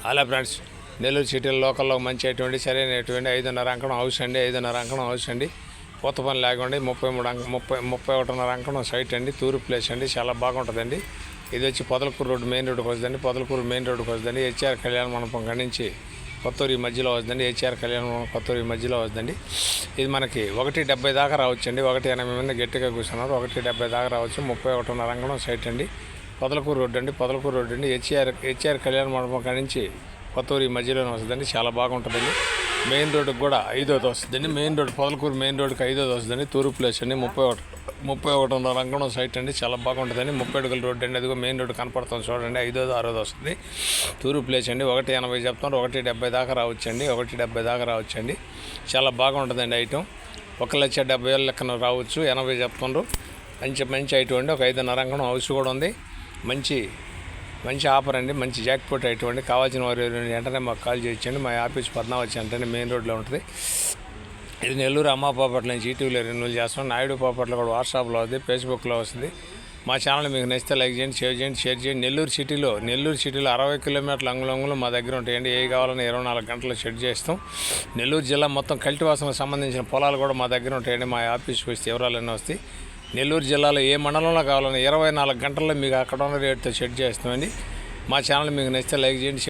అలా friends, Nellore city లోకల్లో మంచి అటువంటి సరైనటువంటి 5.5 అంకణం హౌస్ అండి. 5.5 అంకణం హౌస్ అండి. కొత్త పని లేకుండా 31.5 అంకణం సైట్ అండి. తూరు ప్లేస్ అండి. చాలా బాగుంటుందండి. ఇది వచ్చి పొదలకూరు రోడ్డు మెయిన్ రోడ్డుకి వస్తుందండి. పొదలకూరు మెయిన్ రోడ్డుకి వస్తుందండి. హెచ్ఆర్ కళ్యాణ మండపం కాడి నుంచి కొత్తూరు మధ్యలో వస్తుందండి. హెచ్ఆర్ కళ్యాణ మండపం కొత్తూరు మధ్యలో వస్తుందండి. ఇది మనకి 1.70 దాకా రావచ్చండి. 1.80 మంది గట్టిగా కూర్చున్నారు. 1.70 దాకా రావచ్చు. 31.5 అంకణం సైట్ అండి. పొదలకూరు రోడ్డు అండి. పొదలకూరు రోడ్డు అండి. హెచ్ఆర్ కళ్యాణ మండపం కాడి నుంచి కొత్తూరు మధ్యలోనే వస్తుందండి. చాలా బాగుంటుందండి. మెయిన్ రోడ్డుకి కూడా 5వ వస్తుందండి. మెయిన్ రోడ్డు పొదలకూరు మెయిన్ రోడ్డుకి 5వ వస్తుందండి. తూరు ప్లేస్ అండి. 31.5 అంకణం సైట్ అండి. చాలా బాగుంటుందండి. 30 అడుగుల రోడ్డు అండి. అదిగో మెయిన్ రోడ్డు కనపడుతుంది చూడండి. 5వ 6వ వస్తుంది. తూరు ప్లేస్ అండి. 1.80 చెప్తున్నారు. 1.70 దాకా రావచ్చండి. 1.70 దాకా రావచ్చండి. చాలా బాగుంటుందండి ఐటమ్. 1,70,000 లెక్కన రావచ్చు. 80 చెప్తున్నారు. మంచి ఐటమ్ అండి. ఒక 5.5 అంకణం హౌస్ కూడా ఉంది. మంచి ఆఫర్ అండి. మంచి జాక్పాట్ అటువంటి కావాల్సిన వారు వెంటనే మాకు కాల్ చేయొచ్చండి. మా ఆఫీస్ పద్మావతి అంటే మెయిన్ రోడ్లో ఉంటుంది. ఇది నెల్లూరు అమ్మాపాపట్ల నుంచి ఈటీవీలో రెన్యూల్ చేస్తాం. నాయుడు పాపట్ల కూడా వాట్సాప్లో వస్తుంది, ఫేస్బుక్లో వస్తుంది. మా ఛానల్ మీకు నచ్చితే లైక్ చేయండి, షేర్ చేయండి. నెల్లూరు సిటీలో 60 కిలోమీటర్ల అంగుళంగులు మా దగ్గర ఉంటాయండి. ఏ కావాలన్నా 24 గంటలు షెడ్ చేస్తాం. నెల్లూరు జిల్లా మొత్తం కల్టివాసనకు సంబంధించిన పొలాలు కూడా మా దగ్గర ఉంటాయండి. మా ఆఫీస్కి వస్తే వివరాలన్నీ వస్తాయి. నెల్లూరు జిల్లాలో ఏ మండలంలో కావాలన్నా 24 గంటల్లో మీకు అక్కడ ఉన్న రేటుతో షెడ్ చేస్తామండి. మా ఛానల్ మీకు నచ్చితే లైక్ చేయండి.